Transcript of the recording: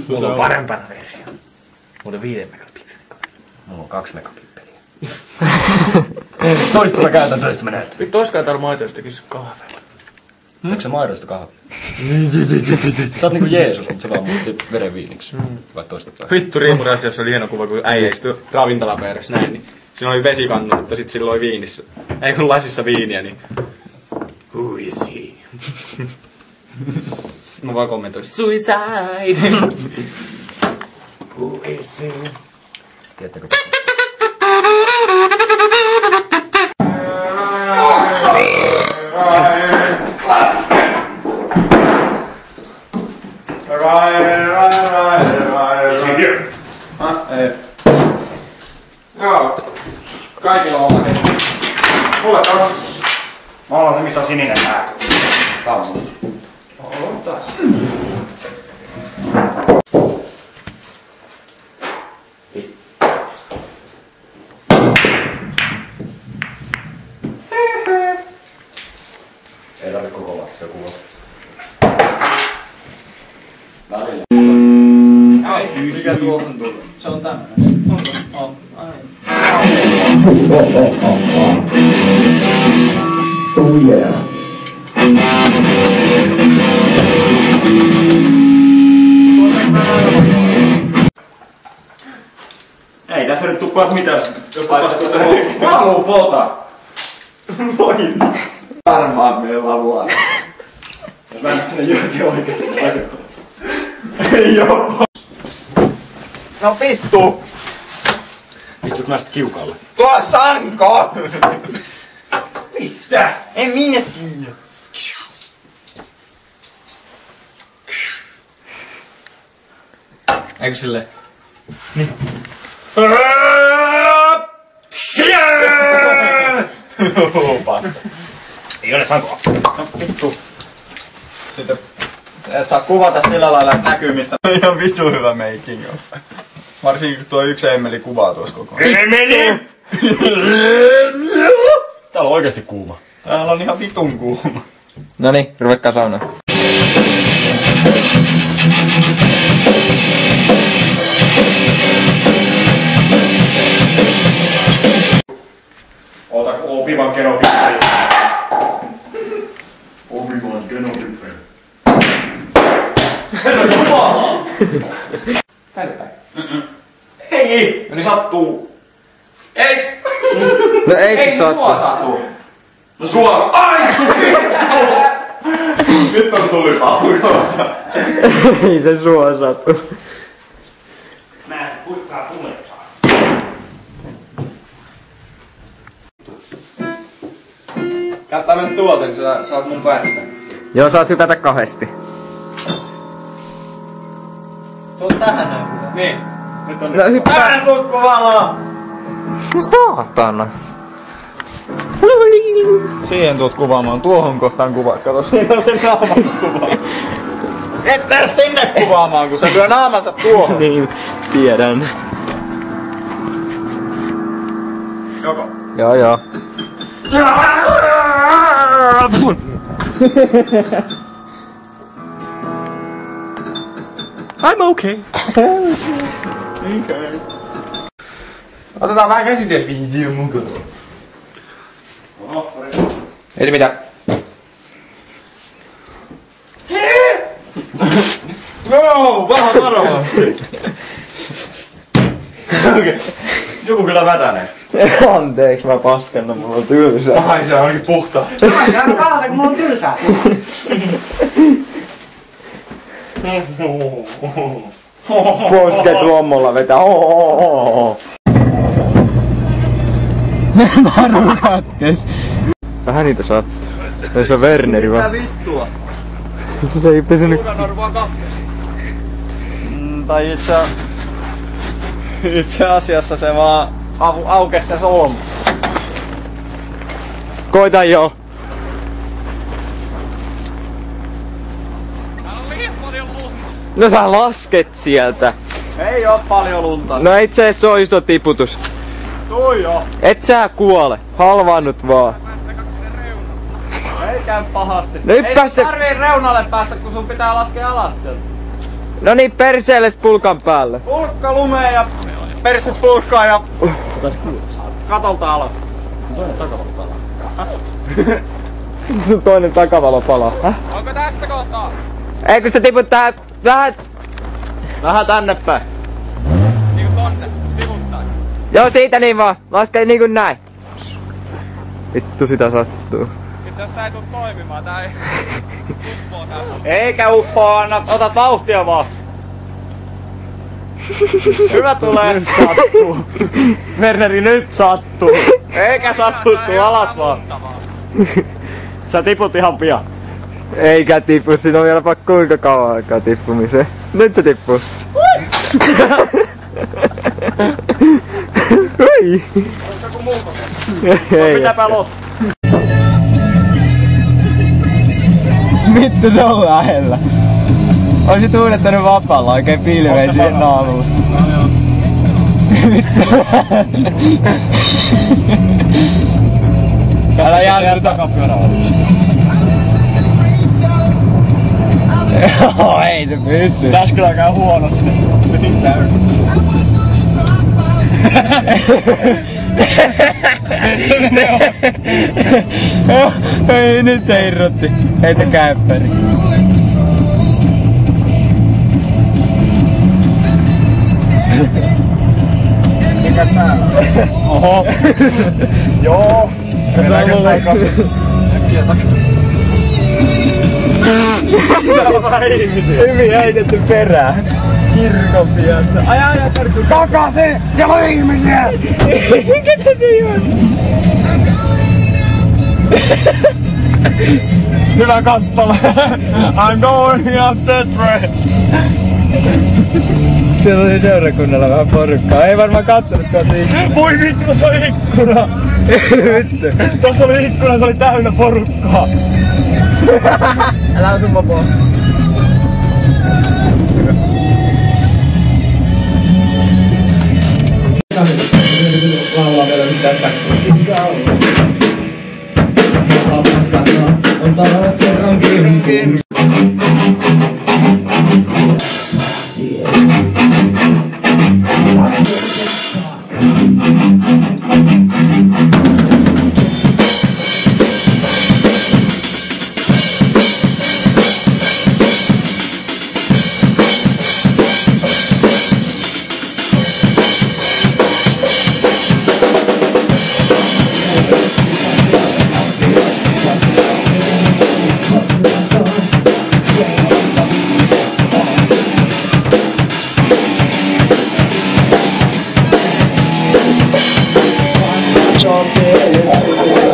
Mulla on parempana versio. Mulla on 5 megapikselin kamera. Mulla on 2 megapippeliä. Toista mä käytän, toista mä näytän. Vittu oiskaan täällä maito jostakin kahvella. Onko se maidosta kahvia? Sä oot niinku Jeesus, mutta se vaan muutti veren viiniksi. Vai toistepäin. Vittu Riemurasiassa oli hieno kuva, kun äijä istui ravintolapöydässä näin, niin siinä oli vesikannu, mutta sit sillä oli viinissä. Ei kun lasissa viiniä, niin... Who is he? Sitten mä vaan kommentoin, suicide! Who is he? Tiedättekö? Joo, kaikilla on oma tehty. Mulle on. Mä haluan se, missä on sininen pää. Kalmu. Otas. Ei tarvi koko latsia kuvaa. Välillä. Mikä tuohon tullut? Se on tämmönen. Onko? On. Oh yeah. Ei tässä nyt tuppaat mitään. Jos pasko se housu. Mä haluun polta. Voi. Varmaan meidän lavuaan. Jos mä nyt sinne jöötiin oikeesti. Ei oo. No vittu. Istuuko mä sit kiukalle? Tuo sanko! Mistä? En minä tiedä. Eikö silleen? Niin. Pasta. Ei ole sankoa. No vittu. Sitten et saa kuvata sillä lailla, että näkyy mistä. Ihan vittu hyvä making on. Varsinkin kun tuo yksi Emeli kuvaa tuossa koko ajan. Emeli! Täällä on oikeesti kuuma. Täällä on ihan vitun kuuma. Noniin, ruvekaa saunaan. Ota Obi-Wan Kenobi-peli. Obi-Wan Kenobi-peli. Herra Jumala! Tänne päin. Ei! Se sattuu. Ei! No ei se sua sattuu. No sua! Ai! Nyt on tulipaukoita. Ei se sua satu. Mä en kuitenkaan tuletsaa. Kattaa nyt tuolta, niin sä saat mun päästä. Joo, saat hypätä kahdesti. Tuu tähän näin. Niin. Nyt on No hyppää. Tähän tuut kuvaamaan! Saatana. Siihen tuut kuvaamaan. Tuohon kohtaan kuvaa. Kato, siinä on se naaman kuva. Et mene sinne kuvaamaan, kun se lyö naamansa tuohon. Niin, tiedän. Joko? Joo joo. I'm okay. Okay. Otetaan vähän käsitysviisiä mukaan. Oho, pari. Ei se mitään. No, vähän varovasti. Okei. Joku kyllä vätänee. Anteeksi, mä paskenna, mulla on tylsää. Ai se onkin puhtaa. Ai se on kaata, kun mulla on tylsää. Posket lommolla vetää. Naru katkes. Vähän niitä sattuu. Ei se on Werneri vaan. Mitä vittua? Se ei pysynyt. Narvaa katkes. Tai itse asiassa se vaan aukesi se solmu. Koita joo. No sä lasket sieltä. Ei oo paljon lunta. No itse asiassa se on iso tiputus. Tuu jo. Et sä kuole. Halvaannut vaan. Ei käy pahasti. No hyppää ei se- tarvii reunalle päästä, kun sun pitää laskea alas sieltä. No niin, perseelles pulkan päälle. Pulkka lumeen ja perse pulkkaa ja katolta alas. Sun toinen takavalo palaa. Onko tästä kohtaa? Eikö se tiput tähän vähän tänne päin? Niinku tonne, sivuttain. Joo, siitä niin vaan. Laske niinku näin. Vittu sitä sattuu. Itse asiassa tää ei tuu toimimaan, tää ei uppoo tää. Eikä uppoa, otat vauhtia vaan. Hyvä tulee. Nyt sattuu. Werneri, nyt sattuu. Eikä sattuu, tuu alas vaan. Sä tiput ihan pian. Eikä tipu, siinä on vielä vaikka kuinka kauan aikaa tippumiseen. Nyt se tippuu. Oi! Joku muu Ei. Pitääpä loppu. Vittu, se on lähellä. Oisit huudettanut vapaalla oikein pilveen siihen naamulle. Vittu. Älä jarruta. Joo, ei se pysty. Tässä kyllä käy huonosti. Ei, nyt se irrotti. Heitä käppäri. Mikäs täällä? Oho. Joo. Mennäänkö näin kaksi? Äkkiä takaa. Hyvin heitetty perään. Kirkon piassa. Aja, tarkku. Takaisin! Siellä on ihmisiä! Ketä se on? Hyvä kappale! I'm going up the train! Siellä oli seurakunnalla vähän porukkaa. Ei varmaan kattonutkaan siinä. Voi vittu, tässä oli ikkuna! Vittu. Tässä oli ikkuna, se oli täynnä porukkaa! Älä osu mopoa. Laulaa vielä sitä, että On taas kerran kirkkuun. Your